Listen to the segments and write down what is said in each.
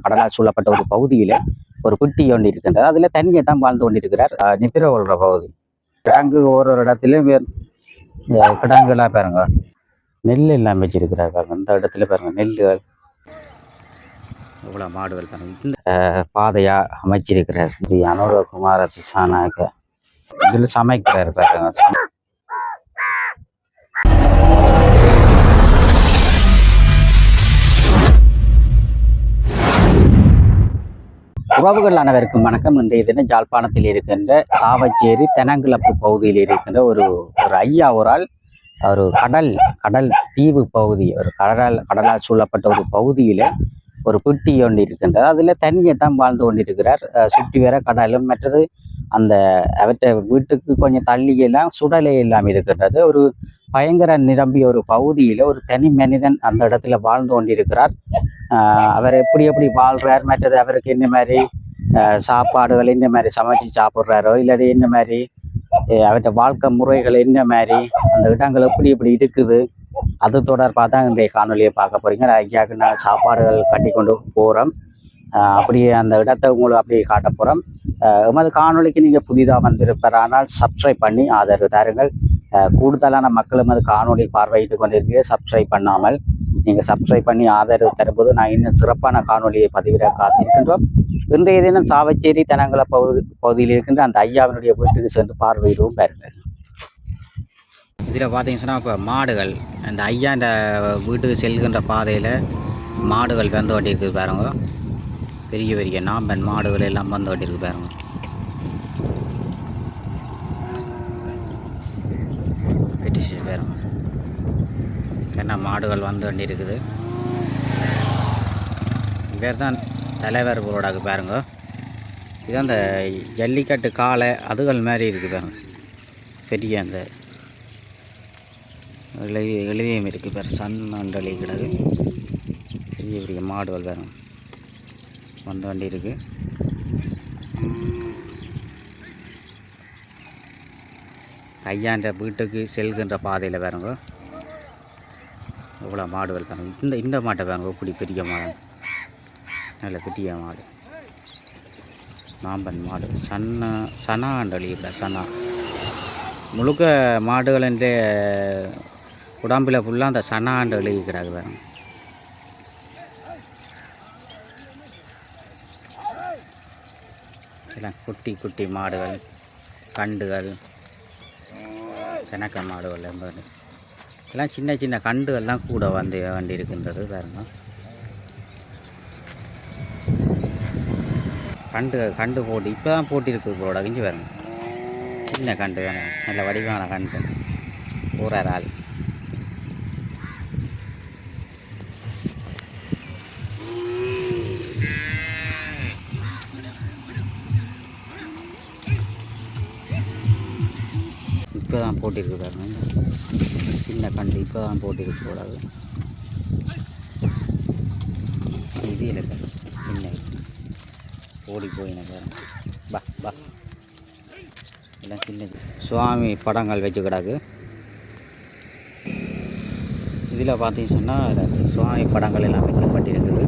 கடலால் சூழப்பட்ட ஒரு பகுதியில ஒரு குட்டி ஒன்று இருக்கின்றது. அதுல தனியை தான் வாழ்ந்து கொண்டிருக்கிறார். நித்திர கொள்ற பகுதி கிடங்கு ஒரு இடத்துல கிடங்குலாம் பாருங்க, நெல் எல்லாம் வச்சிருக்கிறார் பாருங்க. இந்த இடத்துல பாருங்க நெல்லுகள் இவ்வளோ மாடுகள் பாருங்க. இந்த பாதையா அமைச்சிருக்கிறார் ஸ்ரீ அனுரகுமார திசானாக. இதுல சமைக்கிறார் பாருங்க. உறவுகள் அனைவருக்கும் வணக்கம். இன்றைய தினம் ஜாழ்ப்பாணத்தில் இருக்கின்ற சாவச்சேரி தெனங்கிழப்பு பகுதியில் இருக்கின்ற ஒரு ஐயா ஒரு கடல் தீவு பகுதி, ஒரு கடலால் சூழப்பட்ட ஒரு பகுதியில ஒரு பெட்டி ஒன்று இருக்கின்றது. அதுல தனியை தான் வாழ்ந்து கொண்டிருக்கிறார். சுற்றி வர கடலும் மற்றது அந்த அவற்றை வீட்டுக்கு கொஞ்சம் தள்ளியெல்லாம் சுடலை எல்லாம் இருக்கின்றது. ஒரு பயங்கர நிரம்பிய ஒரு பகுதியில ஒரு தனி மனிதன் அந்த இடத்துல வாழ்ந்து கொண்டிருக்கிறார். அவர் எப்படி வாழ்றார், மற்றது அவருக்கு என்ன மாதிரி சாப்பாடுகள் என்ன மாதிரி சமைச்சு சாப்பிட்றாரோ, இல்லாட்டி என்ன மாதிரி அவற்றை வாழ்க்கை முறைகள் என்ன மாதிரி, அந்த இடங்கள் எப்படி இருக்குது, அது தொடர்பாக தான் இன்றைய காணொலியை பார்க்க போறீங்க. ஐயாவுக்கு நான் சாப்பாடுகள் கட்டி கொண்டு போகிறோம். அப்படியே அந்த இடத்தை உங்களுக்கு அப்படியே காட்ட போகிறோம். எமது காணொலிக்கு நீங்கள் புதிதாக வந்திருப்பாரானால் சப்ஸ்கிரைப் பண்ணி ஆதரவு தாருங்கள். கூடுதலான மக்கள் எமது காணொலி பார்வையிட்டு கொண்டிருக்கிறேன். சப்ஸ்கிரைப் பண்ணாமல் நீங்கள் சப்ஸ்கிரைப் பண்ணி ஆதரவு தரும்போது நான் இன்னும் சிறப்பான காணொலியை பதிவிட காத்திருக்கின்றோம். இன்றைய தினம் சாவச்சேரி தெனங்கல பகுதியில் இருக்கின்ற அந்த ஐயாவினுடைய வீட்டுக்கு சென்று பார்வையிடுவோம் பாருங்கள். இதில் பார்த்தீங்கன்னு சொன்னால் இப்போ மாடுகள் அந்த ஐயா இந்த வீட்டுக்கு செல்கின்ற பாதையில் மாடுகள் வந்து வண்டி இருக்குது பாருங்க. பெரிய பெரிய நாம்பன் மாடுகள் எல்லாம் வந்து வண்டி இருக்குது பாருங்க. பாருங்க என்ன மாடுகள் வந்து வண்டி இருக்குது. பேர் தான் தலைவர் போராடாக்கு பாருங்க. இது அந்த ஜல்லிக்கட்டு காளை அதுகள் மாதிரி இருக்குது பாருங்க. பெரிய அந்த எழுதியும் இருக்குது பாரு, சன்னண்டலி கிடக்கு. பெரிய பெரிய மாடுகள் பாருங்க வந்து வண்டி இருக்குது. ஐயாண்ட வீட்டுக்கு செல்கின்ற பாதையில் பாருங்க இவ்வளோ மாடுகள் பாருங்க. இந்த மாட்டை பாருங்க, இப்படி பெரிய மாடு, நல்ல பெரிய மாடு, நாம்பன் மாடு, சனாண்டலி இல்லை சனா. முழுக்க மாடுகள் என்ற உடம்பில் ஃபுல்லாக அந்த சனாண்டு எழுதி கிடக்கு பாருங்க. எல்லாம் குட்டி குட்டி மாடுகள், கண்டுகள், கணக்க மாடுகள் என்பது எல்லாம் சின்ன சின்ன கண்டுகள்லாம் கூட வண்டி இருக்கின்றது பாருங்க. கண்டு போட்டு இப்போ தான் போட்டிருக்கு போட கிஞ்சி பாருங்க. சின்ன கண்டு வேணும், நல்ல வடிவான கண்டு ஊரார் ஆள். இப்போ தான் போட்டிருக்கு பாருங்க. சின்ன கண்டு இப்போ தான் போட்டிருக்கு போடாது. இது இல்லை சின்ன ஓடி போயின பாருங்க. பா எல்லாம் சின்னது சுவாமி படங்கள் வச்சு கிடக்கு. இதில் பார்த்தீங்கன்னு சொன்னால் சுவாமி படங்கள் எல்லாம் வைக்கப்பட்டிருக்குது.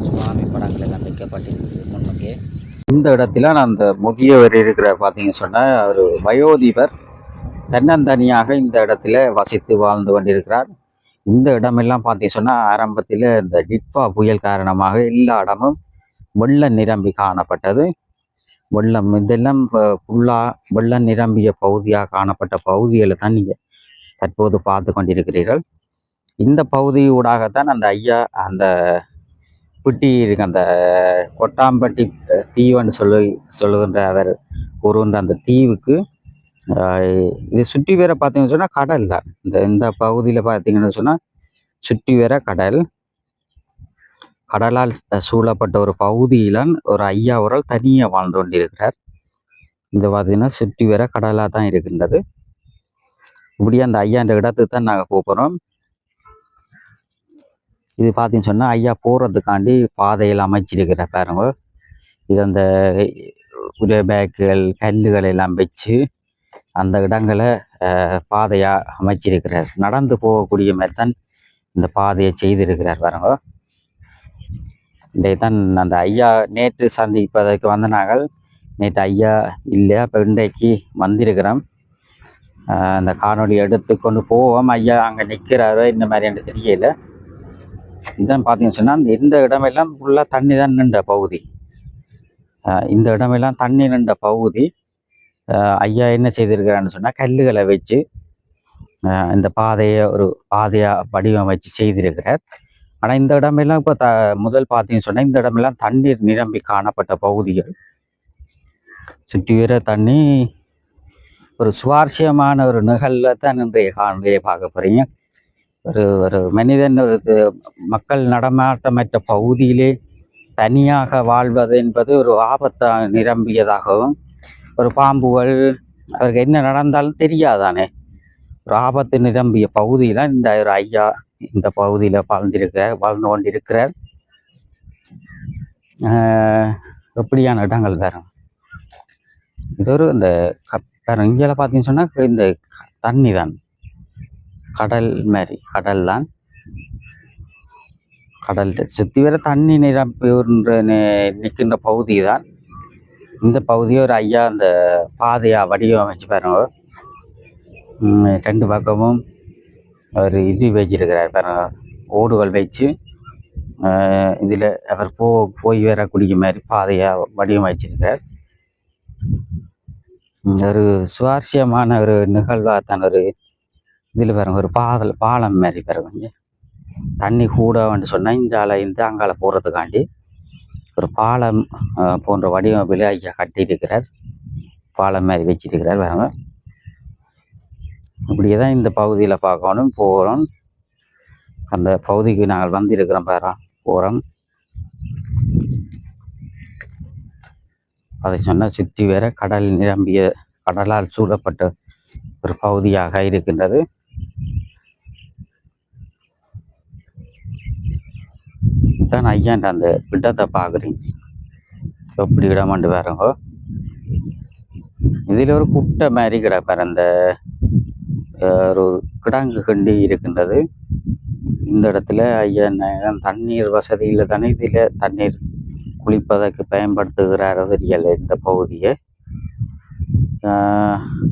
சுவாமி படங்கள் எல்லாம் வைக்கப்பட்டிருக்குது முன்னுக்கே. இந்த இடத்துல நான் அந்த முதியவர் இருக்கிற பார்த்தீங்கன்னு சொன்னால் ஒரு வயோதிபர் தன்னந்தனியாக இந்த இடத்துல வசித்து வாழ்ந்து கொண்டிருக்கிறார். இந்த இடமெல்லாம் பார்த்தீங்கன்னு சொன்னால் ஆரம்பத்தில் இந்த டிட்வா புயல் காரணமாக எல்லா இடமும் வெள்ளம் நிரம்பி காணப்பட்டது. இதெல்லாம் ஃபுல்லாக வெள்ளம் நிரம்பிய பகுதியாக காணப்பட்ட பகுதிகளை தான் நீங்கள் தற்போது பார்த்து கொண்டிருக்கிறீர்கள். இந்த பகுதியூடாகத்தான் அந்த ஐயா அந்த பிட்டி இருக்கு, அந்த கொட்டாம்பட்டி தீவுன்னு சொல்லுகின்ற அவர் கூறுகின்ற அந்த தீவுக்கு இது சுற்றி வேற பார்த்தீங்கன்னு சொன்னால் கடல் தான். இந்த பகுதியில் பார்த்தீங்கன்னு சொன்னால் சுற்றி வேற கடலால் சூழப்பட்ட ஒரு பகுதியில ஒரு ஐயா அவரால் தனியாக வாழ்ந்து கொண்டிருக்கிறார். இந்த பார்த்தீங்கன்னா சுற்றி வேற கடலாக தான் இருக்கின்றது. இப்படி அந்த ஐயான்ற இடத்துக்கு தான் நாங்கள் போகிறோம். இது பார்த்தீங்கன்னு சொன்னால் ஐயா போகிறதுக்காண்டி பாதையில் அமைச்சிருக்கிற பாருங்க. இது அந்த பேக்குகள் கல்லுகள் எல்லாம் வச்சு அந்த இடங்களை பாதையாக அமைச்சிருக்கிறார். நடந்து போகக்கூடிய மாதிரி தான் இந்த பாதையை செய்திருக்கிறார் பாருங்க. இன்றைக்கு அந்த ஐயா நேற்று சந்திப்பதற்கு வந்த நாங்கள் நேற்று ஐயா இல்லை, அப்போ இன்றைக்கு வந்திருக்கிறோம். அந்த காணொலி எடுத்து கொண்டு போவோம். ஐயா அங்கே நிற்கிறாரோ இந்த மாதிரி எனக்கு தெரியல. இதுதான் பார்த்தீங்கன்னு சொன்னால் இந்த இடமெல்லாம் ஃபுல்லாக தண்ணி தான் நின்ற பகுதி. இந்த இடமெல்லாம் தண்ணி நின்ற பகுதி. ஐயா என்ன செய்திருக்கிறான்னு சொன்னால் கல்லுகளை வச்சு இந்த பாதையை ஒரு பாதையாக வடிவமைச்சு செய்திருக்கிறார். ஆனால் இந்த இடமெல்லாம் இப்போ முதல் பார்த்தீங்கன்னு சொன்னால் இந்த இடமெல்லாம் தண்ணீர் நிரம்பி காணப்பட்ட பகுதிகள். சுற்றி வர தண்ணி. ஒரு சுவாரஸ்யமான ஒரு நிகழ்வை தான் இன்றைய காணொலியை பார்க்க போகிறீங்க. ஒரு மனிதன் ஒரு மக்கள் நடமாட்டமற்ற பகுதியிலே தனியாக வாழ்வது என்பது ஒரு ஆபத்தை நிரம்பியதாகவும், ஒரு பாம்புகள் அவருக்கு என்ன நடந்தாலும் தெரியாதானே, ஒரு ஆபத்து நிரம்பிய பகுதியில் இந்த ஒரு ஐயா இந்த பகுதியில் வாழ்ந்து கொண்டிருக்கிறார். எப்படியான இடங்கள் வேற இது ஒரு இந்த இங்கெல்லாம் பார்த்தீங்கன்னு சொன்னால் இந்த தண்ணி தான் கடல் மாதிரி, கடல் தான் கடல் சுற்றி வர தண்ணி நிரம்பி நிற்கின்ற பகுதி தான் இந்த பகுதியை ஒரு ஐயா அந்த பாதையாக வடிவமைச்சு பாருங்க. ரெண்டு பக்கமும் ஒரு இது வச்சிருக்கிறார் பாருங்க, ஓடுகள் வச்சு இதில் அவர் போய் வரக்கூடிய மாதிரி பாதையாக வடிவமைச்சிருக்கிறார். ஒரு சுவாரஸ்யமான ஒரு நிகழ்வாக தான் ஒரு இதில் பாருங்க, ஒரு பாலம் மாதிரி பாருங்க. தண்ணி கூடன்னு சொன்னால் இந்த அங்கால போகிறதுக்காண்டி ஒரு பாலம் போன்ற வடிவமைப்பில் ஐயா கட்டியிருக்கிறார். பாலம் மாதிரி வச்சிருக்கிறார் பாருங்க. இப்படியே தான் இந்த பகுதியில் பார்க்கணும், போகிறோம். அந்த பகுதிக்கு நாங்கள் வந்திருக்கிறோம் போகிறோம். அதை சொன்னால் சுற்றி வேற கடல் நிரம்பிய கடலால் சூழப்பட்ட ஒரு பகுதியாக இருக்கின்றது. தான் ஐயாண்ட அந்த இடத்தை பார்க்குறீங்க, எப்படி இடமாண்டு வேறங்கோ. இதில் ஒரு குட்டை மாதிரி கிடப்பார், அந்த ஒரு கிடங்கு கண்டி இருக்கின்றது. இந்த இடத்துல ஐயா தண்ணீர் வசதியில் தானே இதில் தண்ணீர் குளிப்பதற்கு பயன்படுத்துகிறார் தெரியல இந்த பகுதியை.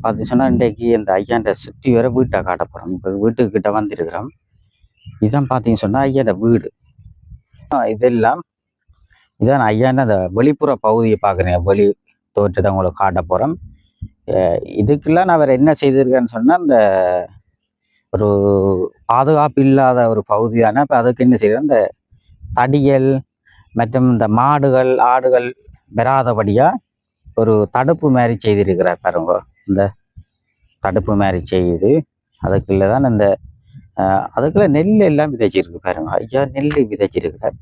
பார்த்து சொன்னால் இன்றைக்கு இந்த ஐயாண்ட சுற்றி வர வீட்டை காட்டப்போகிறோம். இப்போ வீட்டுக்கிட்ட வந்திருக்கிறோம். இதுதான் பார்த்தீங்கன்னு சொன்னால் ஐயாண்ட வீடு. இதான் ஐயாண்ட அந்த வெளிப்புற பகுதியை பார்க்குறேன், வெளி தோற்றத்தை உங்களுக்கு காட்ட போகிறோம். இதுக்கெல்லாம் நான் வேறு என்ன செய்திருக்கேன்னு சொன்னால், இந்த ஒரு பாதுகாப்பு இல்லாத ஒரு பகுதியான இப்போ அதுக்கு என்ன செய்யறேன், இந்த தடியல் மற்றும் இந்த மாடுகள் ஆடுகள் பெறாதபடியாக ஒரு தடுப்பு மாதிரி செய்திருக்கிறார் பாருங்க. இந்த தடுப்பு மாதிரி செய்து அதுக்குள்ள தான் இந்த அதுக்குள்ள நெல் எல்லாம் விதைச்சிருக்கு பாருங்க. ஐயா நெல் விதைச்சிருக்கிறார்.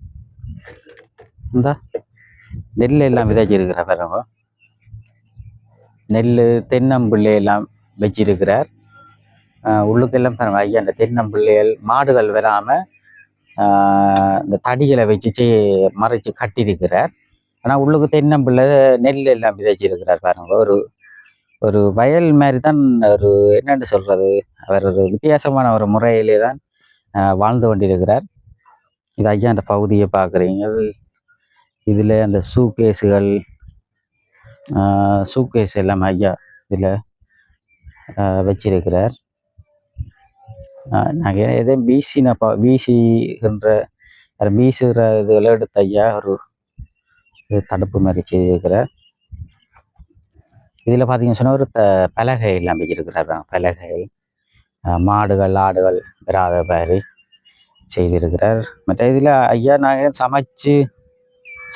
இந்த நெல் எல்லாம் விதைச்சிருக்கிறார் பாருங்க. நெல் தென்னம்பிள்ளை எல்லாம் வச்சிருக்கிறார். உள்ளுக்கெல்லாம் பாருங்க ஐயா அந்த தென்னம்பிள்ளைகள் மாடுகள் வராமல் இந்த தடிகளை வச்சு மறைச்சு கட்டியிருக்கிறார். ஆனால் உள்ளுக்கு தென்னம்பிள்ளை நெல் எல்லாம் விதைச்சிருக்கிறார் பாருங்க. ஒரு ஒரு வயல் மாதிரி தான், ஒரு என்னென்னு சொல்றது, அவர் ஒரு வித்தியாசமான ஒரு முறையிலே தான் வாழ்ந்து கொண்டிருக்கிறார். இது ஐயா அந்த பகுதியை பார்க்குறீங்க. இதில் அந்த சூக்கேஸுகள் சூக்கேஸ் எல்லாம் ஐயா இதில் வச்சிருக்கிறார். நாங்கள் எதோ வீசுகின்ற வீசுகிற இதுகளை எடுத்த ஐயா ஒரு தடுப்பு மாதிரி செய்திருக்கிறார். இதில் பார்த்தீங்கன்னு சொன்னால் ஒரு பலகை எல்லாம் வச்சிருக்கிறார். பலகை மாடுகள் ஆடுகள் பெறாத மாதிரி செய்திருக்கிறார். மற்ற இதில் ஐயா நாங்கள் சமைச்சு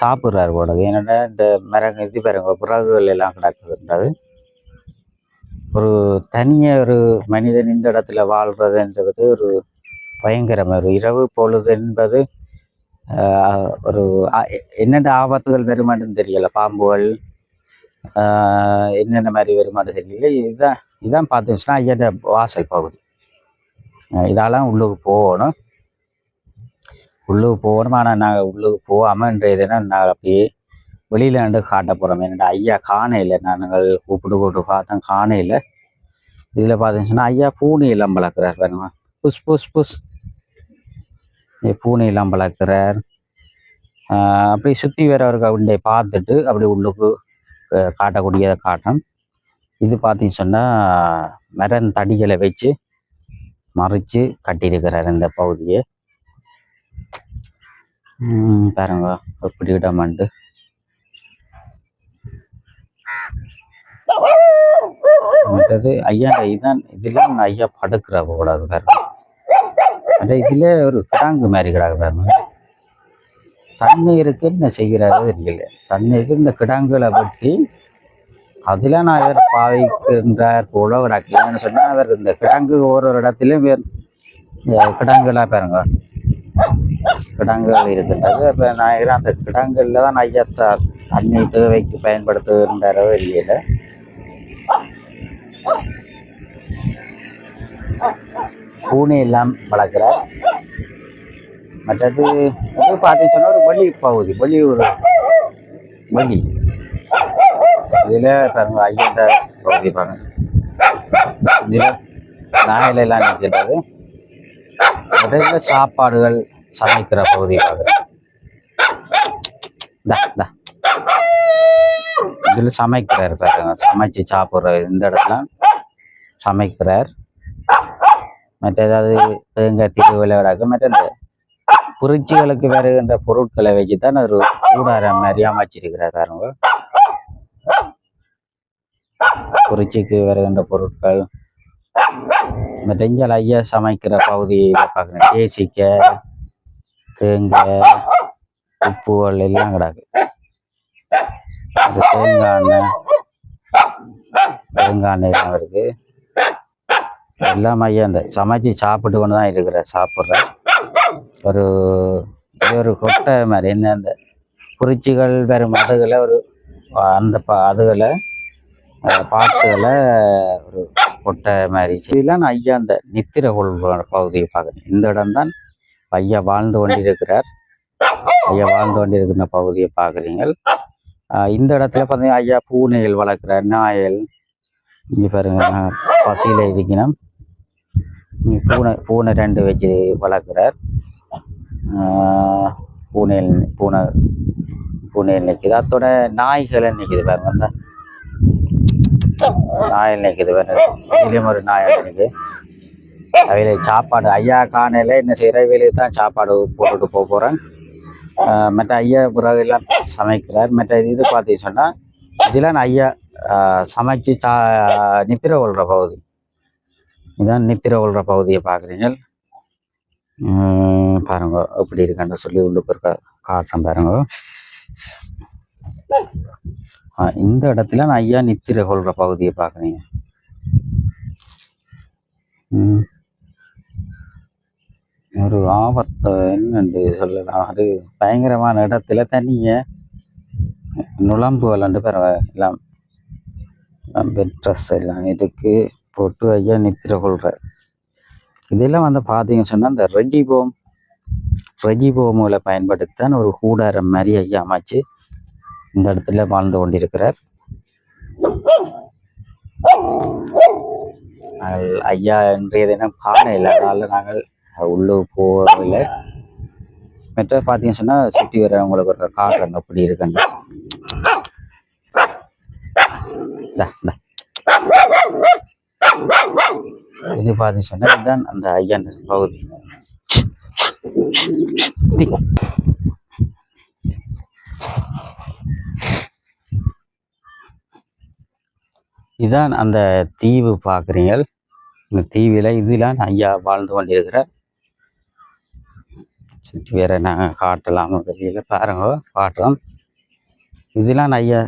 சாப்பிட்றாரு போடுறது. என்னென்னா இந்த மரங்கள் இது பாருங்க, புறகுகள் எல்லாம் கிடக்குதுன்றது. ஒரு தனியாக ஒரு மனிதன் இந்த இடத்துல வாழ்றதுன்றது ஒரு பயங்கரம். ஒரு இரவு பொழுது என்பது ஒரு என்னென்ன ஆபத்துகள் வருமானு தெரியல, பாம்புகள் என்னென்ன மாதிரி வருமானு தெரியல. இதான் பார்த்துச்சுன்னா ஐயா வாசல் பகுதி. இதெல்லாம் உள்ளுக்கு போகணும். ஆனால் நாங்கள் உள்ளுக்கு போகாமன்றதுன்னா நாங்கள் அப்படியே வெளியில காட்ட போகிறோம். என்னடா ஐயா காணையில் நாங்கள் கூப்பிட்டு பார்த்தோம், காணையில் இதில் பார்த்தீங்கன்னா ஐயா பூனை எல்லாம் வளர்க்குறார் பாருங்க. புஷ் புஷ் புஷ் பூனை எல்லாம் வளர்க்குறார். அப்படி சுற்றி வரவருக்கு அப்படியே பார்த்துட்டு அப்படி உள்ளுக்கு காட்டக்கூடிய காட்டம். இது பார்த்தீங்கன்னு சொன்னால் மரம் தடிகளை வச்சு மறைச்சு கட்டியிருக்கிறார் இந்த பகுதியை. பாருங்க எப்படி இடமாண்டு. மற்றது ஐயா இதுதான் இதெல்லாம் ஐயா படுக்கிற கூடாது பாருங்க. இதுல ஒரு கிடாங்கு மாதிரி கிடாங்க பாருங்க. தண்ணீருக்கு என்ன செய்கிறாரு தெரியல. தண்ணீருக்கு இந்த கிடாங்குகளை வெட்டி அதுல நான் அவர் பாவிக்கின்றார் போல கிடக்கலன்னு சொன்னா அவர் இந்த கிடாங்கு ஒரு இடத்துலயும் கிடாங்குகளா பாருங்க. கிடாங்குகள் இருக்கின்றது. அப்ப நான் அந்த கிடாங்குல தான் ஐயா தண்ணி தேவைக்கு பயன்படுத்துகின்றாரோ இல்லையில. பூனை எல்லாம் வளர்க்கிறார். மற்றது பார்த்தீங்கன்னா ஒரு வழி பகுதி, வழி ஒரு வழி. இதுல பாருங்க ஐயன்ற பகுதி பாருங்க. இதுல நாயில எல்லாம் நிற்கிறது. மற்ற சாப்பாடுகள் சமைக்கிற பகுதி பாக்குறேன். இதுல சமைக்கிறார் பாருங்க. சமைச்சு சாப்பிட்ற இந்த இடத்துல சமைக்கிறார். மற்ற ஏதாவது தேங்காய் திரு விளையாடாக்க மற்ற இந்த குறிச்சிகளுக்கு வருகின்ற பொருட்களை வச்சுதான் ஒரு கூடாரம் மாதிரி அமைச்சிருக்கிறார் பாருங்க. குறிச்சிக்கு வருகின்ற பொருட்கள் மற்ற இஞ்சால் ஐயா சமைக்கிற பகுதியை பார்க்குறேன். தேசிக்காய், தேங்காய், உப்புகள் எல்லாம் கிடக்கு. தேங்காய் எல்லாம் இருக்கு. எல்லாம் ஐயா இந்த சமைச்சு சாப்பிட்டு கொண்டு தான் இருக்கிற சாப்பிட்ற ஒரு கொட்டை மாதிரி. என்ன அந்த குறிச்சிகள் வரும் அதுகளை ஒரு அந்த அதுகளை பார்ட்ஸுகளை ஒரு கொட்டை மாதிரி இதெல்லாம் ஐயா அந்த நித்திர கொள்கிற பகுதியை பார்க்குறேன். இந்த இடம் தான் ஐயா வாழ்ந்து கொண்டிருக்கிறார். ஐயா வாழ்ந்து கொண்டிருக்கிற பகுதியை பார்க்குறீங்க. இந்த இடத்துல பார்த்தீங்கன்னா ஐயா பூனைகள் வளர்க்குற நாயல் இங்கே பாருங்க. பசியில் இருக்கணும். பூனை 2 வச்சு வளர்க்குறார். பூனை நிற்குது. அதோட நாய்களை நிற்குது பாருங்க. அந்த நாயில் நிற்குது பாருங்க. இதுலேயும் ஒரு நாய் நிற்குது. அவையில சாப்பாடு ஐயா காணையில் என்ன செய்கிற வேலையை தான் சாப்பாடு போட்டுட்டு போகிறேன். மற்ற ஐயா பிறகு எல்லாம் சமைக்கிறார். மற்ற இது பார்த்தீங்கன்னு சொன்னால் இதெல்லாம் ஐயா சமைச்சு நித்திர கொள்கிற பகுதி. இதுதான் நித்திர கொள்கிற பகுதியை பார்க்குறீங்க. பாருங்க எப்படி இருக்கான்னு சொல்லி உள்ளுக்கு இருக்க காட்டுறேன் பாருங்க. இந்த இடத்துல நான் ஐயா நித்திர கொள்கிற பகுதியை பார்க்குறீங்க. ஒரு ஆபத்து என்னன்னு சொல்லலாம். அது பயங்கரமான இடத்துல தண்ணிய நுழம்பு விளாண்டு எல்லாம் பெட் ட்ரெஸ் எல்லாம் இதுக்கு போட்டு ஐயா நித்திர கொள்கிற. இதெல்லாம் வந்து பார்த்தீங்கன்னு சொன்னால் இந்த ரெஜிபோமில் பயன்படுத்தான் ஒரு கூடாரம் மாதிரி ஐயா அமைச்சு இந்த இடத்துல வாழ்ந்து கொண்டிருக்கிறார். ஐயா இன்றைய தினம் காணையில், அதனால நாங்கள் உள்ளே போகவில்லை. மற்ற பார்த்தீங்கன்னு சொன்னால் சுற்றி வர உங்களுக்கு ஒரு காட்டுறங்க அப்படி இருக்குன்னு. இது பார்த்தீங்கன்னு சொன்னால் இதுதான் அந்த ஐயன் பகுதி. இதுதான் அந்த தீவு பார்க்குறீங்க. இந்த தீவில் இதெல்லாம் ஐயா வாழ்ந்து கொண்டிருக்கிறார். சுற்றி வேற நாங்கள் காட்டலாமோ தெரியல. பாருங்க காட்டுறோம். இதெல்லாம் ஐயா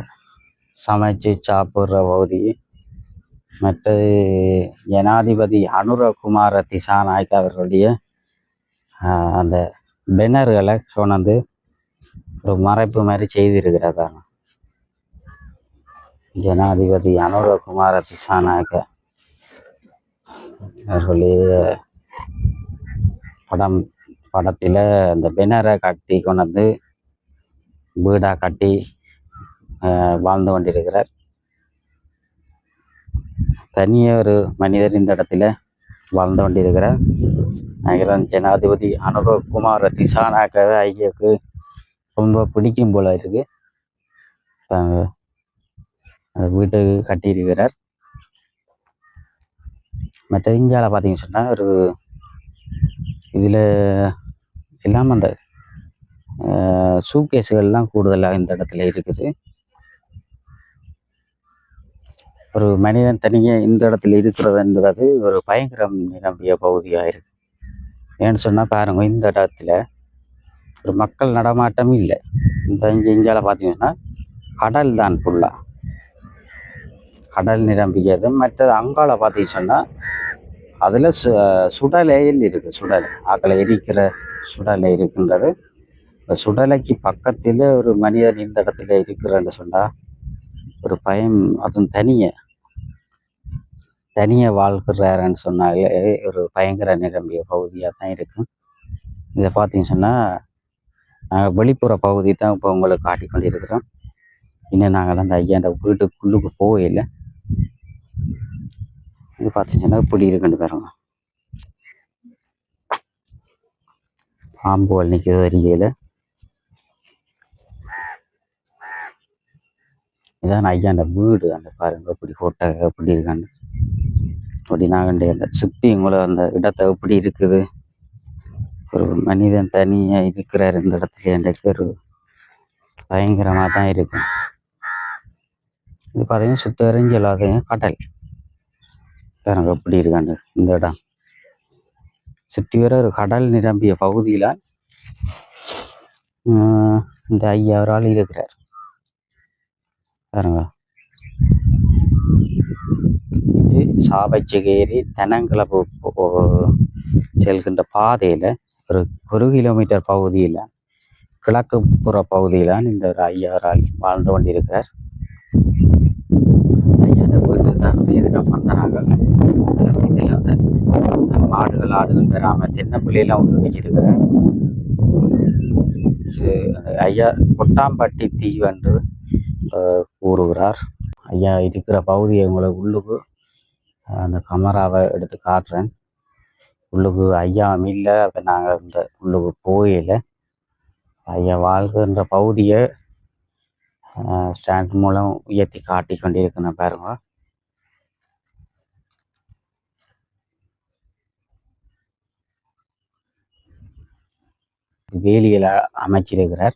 சமைச்சு சாப்பிட்ற பகுதி. மற்றது ஜனாதிபதி அனுரகுமார திசாநாயக் அவர்களுடைய அந்த பெனர்களை சொன்னது ஒரு மறைப்பு மாதிரி செய்திருக்கிறதா. ஜனாதிபதி அனுரகுமார திசாநாயக் அவர்களுடைய படத்தில் அந்த பெனரை கட்டி கொண்டு வீடாக கட்டி வாழ்ந்து கொண்டிருக்கிறார். தனியே ஒரு மனிதர் இந்த இடத்துல வாழ்ந்து கொண்டிருக்கிறார். நினைக்கிறேன் ஜனாதிபதி அனுரகுமார் திசாநாயக்கவை ஐயாவுக்கு ரொம்ப பிடிக்கும் போல இருக்கு. வீட்டு கட்டியிருக்கிறார். மற்ற இந்தியாவில் பார்த்தீங்கன்னு சொன்னால் ஒரு இதில் எல்லாம் அந்த சூக்கேஸுகள்லாம் கூடுதலாக இந்த இடத்துல இருக்குது. ஒரு மனிதன் தனியே இந்த இடத்துல இருக்கிறதுன்றது ஒரு பயங்கரம் நிரம்பிய பகுதியாக இருக்கு. ஏன்னு சொன்னால் பாருங்க, இந்த இடத்துல ஒரு மக்கள் நடமாட்டமும் இல்லை. இந்த இந்தியாவில் பார்த்தீங்கன்னா கடல் தான் ஃபுல்லாக கடல் நிரம்பியது. மற்றது அங்கால பார்த்தீங்க சொன்னால் அதில் சுடலையில் இருக்குது. சுடலை ஆக்களை எரிக்கிற சுடலை இருக்கின்றது. சுடலைக்கு பக்கத்தில் ஒரு மனிதன் இந்த இடத்துல இருக்கிறன்னு சொன்னால் ஒரு பயம். அதுவும் தனியே வாழ்கிறாருன்னு சொன்னாலே ஒரு பயங்கர நிரம்பிய பகுதியாக தான் இருக்கும். இதை பார்த்தீங்கன்னு சொன்னால் வெளிப்புற பகுதி தான் இப்போ உங்களுக்கு காட்டி கொண்டிருக்கிறோம். இன்னும் நாங்கள் அந்த ஐயாண்ட வீட்டுக்குள்ளுக்கு போகல. இது பார்த்தீங்கன்னா இப்படி இருக்குன்னு பாருங்க, பாம்புகள் நிற்கிறது அறிக்கையில். இதான் ஐயாண்ட வீடு. அந்த பாருங்க எப்படி ஃபோட்டோ எப்படி இருக்கான்னு. அப்படி நாங்கள் அந்த சுற்றி உங்களை அந்த இடத்தை எப்படி இருக்குது. ஒரு மனிதன் தனியாக இருக்கிறார் இந்த இடத்துல. எனக்கு ஒரு பயங்கரமாக தான் இருக்கும். இது பார்த்தீங்கன்னா சுற்றி வரைஞ்சி எல்லாத்தையும் கடல் பாருங்க எப்படி இருக்காண்டு. இந்த இடம் சுற்றி வர ஒரு கடல் நிரம்பிய பகுதியில் இந்த ஐயா ஒரு ஆள் இருக்கிறார் பாருங்க. இது சாவச்சகேரி தெனங்கிழப்பு செல்கின்ற பாதையில் ஒரு கிலோமீட்டர் பகுதியில் கிழக்கு புற பகுதியில் இந்த ஒரு ஐயா ஒரு ஆள் வாழ்ந்து கொண்டிருக்கிறார். ஐயாண்ட வீட்டு தான் எதிராக வந்தாங்க. மாடுகள் ஆடுகள் பெறாம தென்னை பிள்ளையெல்லாம் ஒன்று வச்சிருக்கிறார். ஐயா கொட்டாம்பட்டி தீ என்று கூறுகிறார். ஐயா இருக்கிற பகுதியை உங்களுக்கு உள்ளுக்கு அந்த கமராவை எடுத்து காட்டுறேன். உள்ளுக்கு ஐயா இல்லை. அப்போ நாங்கள் இந்த உள்ளுக்கு போயில ஐயா வாழ்கின்ற பகுதியை ஸ்டாண்ட் மூலம் உயர்த்தி காட்டி கொண்டிருக்கணும் பாருங்க. வேலியில் அமைச்சிருக்கிறார்.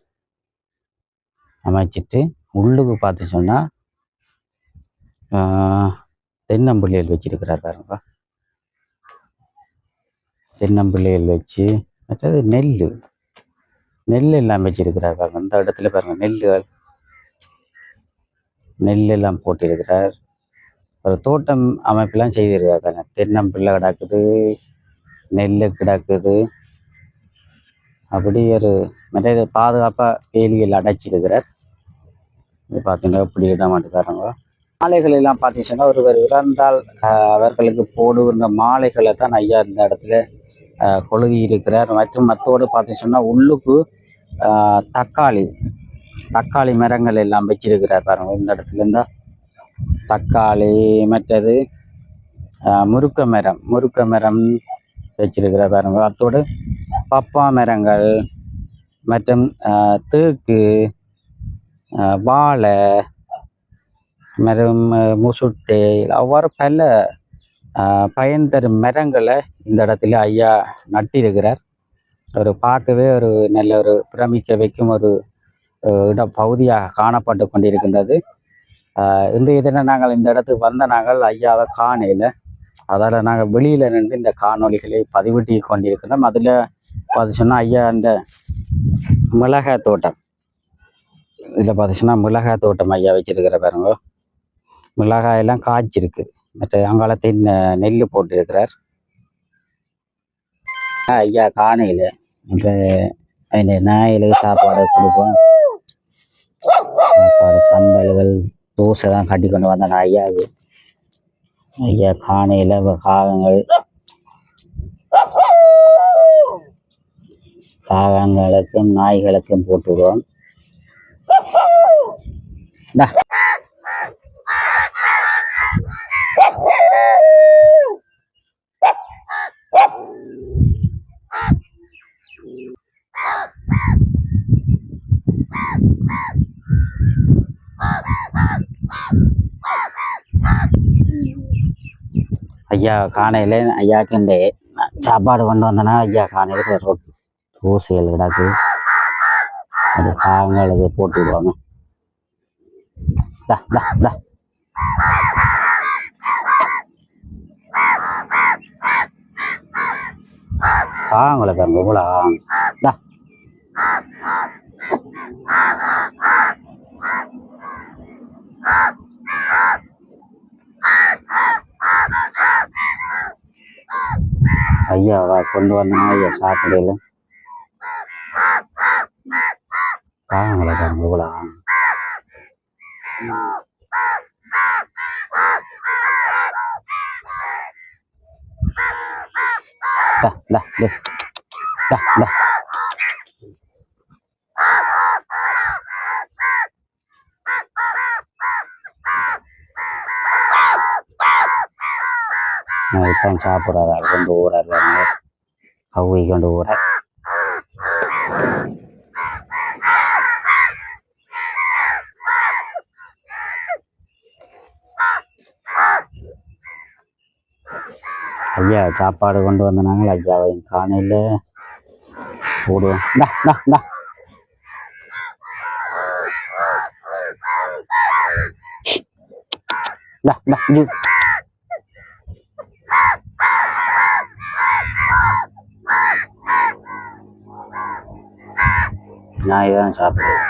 அமைச்சிட்டு உள்ளுக்கு பார்த்து சொன்னால் தென்னம்பிள்ளைகள் வச்சிருக்கிறார் பாருங்க. தென்னம்பிள்ளைகள் வச்சு மற்றது நெல் எல்லாம் வச்சிருக்கிறார் பாருங்க. இந்த இடத்துல பாருங்க நெல் எல்லாம் போட்டிருக்கிறார். ஒரு தோட்டம் அமைப்பெல்லாம் செய்திருக்கார் பாருங்க. தென்னம்பிள்ளை கிடக்குது, நெல் கிடக்குது. அப்படி ஒரு மற்ற பாதுகாப்பாக வேலியில் அடைச்சிருக்கிறார். இது பார்த்தீங்கன்னா இப்படி இட மாட்டேக்காரங்க. மாலைகள் எல்லாம் பார்த்தீங்கன்னா ஒருவர் இறந்தால் அவர்களுக்கு போடுகின்ற மாலைகளை தான் ஐயா இந்த இடத்துல கொழுவி இருக்கிறார். மற்றும் மற்றோடு பார்த்தீங்கன்னா உள்ளுக்கு தக்காளி மரங்கள் எல்லாம் வச்சிருக்கிறார் பாருங்க. இந்த இடத்துல இருந்தா தக்காளி, மற்றது முருக்க மரம் வச்சிருக்கிறார் பாருங்க. அத்தோடு பப்பா மரங்கள் மற்றும் தேக்கு, வாழை மரம், முசுட்டை, அவ்வாறு பல பயன் தரும் மரங்களை இந்த இடத்துல ஐயா நட்டிருக்கிறார். ஒரு பார்க்கவே ஒரு நல்ல ஒரு பிரமிக்க வைக்கும் ஒரு இட பகுதியாக காணப்பட்டு கொண்டிருக்கின்றது. இன்றைய தினம் நாங்கள் இந்த இடத்துக்கு வந்த நாங்கள் ஐயாவை காணையில், அதால் நாங்கள் வெளியில் நின்று இந்த காணொலிகளை பதிவிட்டு கொண்டிருக்கிறோம். அதில் பார்த்துச்சோன்னா ஐயா அந்த மிளகாய் தோட்டம், இதில் பார்த்துச்சுன்னா மிளகாய் தோட்டம் ஐயா வச்சிருக்கிற பாருங்க. மிளகாயெல்லாம் காய்ச்சிருக்கு. மற்ற அங்காலத்தை நெல் போட்டிருக்கிறார் ஐயா காணையில். இப்போ அதில் நாய்களுக்கு சாப்பாடு கொடுப்போம். சாப்பாடு சம்பல்கள் தோசை தான் கட்டி கொண்டு வந்தேன் ஐயாவுக்கு. ஐயா காணையில் காகங்களுக்கும் நாய்களுக்கும் போட்டுவிடுவோம். ஐயா காணையில் ஐயாவுக்கு இந்த சாப்பாடு கொண்டு வந்தேன்னா ஐயா காணையில் தோசைகள் கிடாக்கு அது காங்களுக்கு போட்டு விடுவாங்க. காங்களை பாருங்க இவ்வளோ ஐயா கொண்டு வந்தா ஐயா சாப்பிடல காங்களை பாருங்க இவ்வளோ இப்ப சாப்பிட்றாரு கொண்டு ஊறாரு கவ்வி கொண்டு ஊற ஐயா சாப்பாடு கொண்டு வந்தனாங்க ஐயாவையும் காணையில் போடுவோம். நான் இதான் சாப்பிடுவேன்.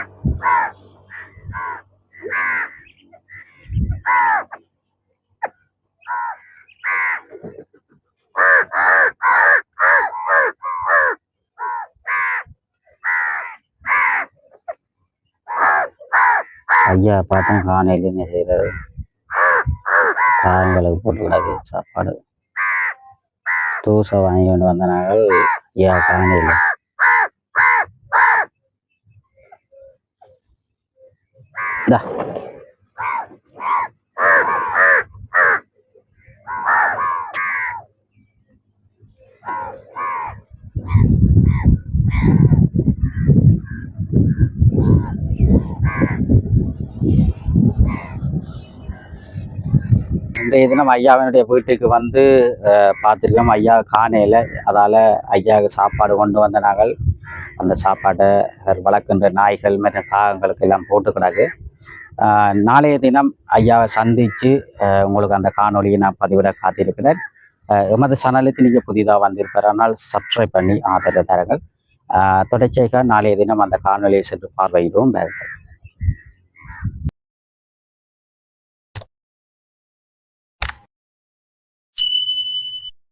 ஐயா பார்த்தா காணையில் என்ன செய்யறது காயங்களுக்கு போட்டுக்கூடாது சாப்பாடு தோசை வாங்கி கொண்டு வந்த நாங்கள் ஐயா காணையில் இன்றைய தினம் ஐயாவினுடைய வீட்டுக்கு வந்து பார்த்துருக்கோம். ஐயா காணையில் அதால் ஐயாவுக்கு சாப்பாடு கொண்டு வந்த நாங்கள் அந்த சாப்பாட்டை வளர்க்கின்ற நாய்கள் மற்ற காகங்களுக்கு எல்லாம் போட்டு கிடக்கு. நாளைய தினம் ஐயாவை சந்தித்து உங்களுக்கு அந்த காணொலியை நான் பதிவிட காத்திருக்கிறேன். எமது சேனலுக்கு நீங்கள் புதிதாக வந்திருப்பார் ஆனால் சப்ஸ்கிரைப் பண்ணி ஆதரவு தரங்கள். தொடர்ச்சியாக நாளைய தினம் அந்த காணொலியை சென்று பார்வையிடுவோம்.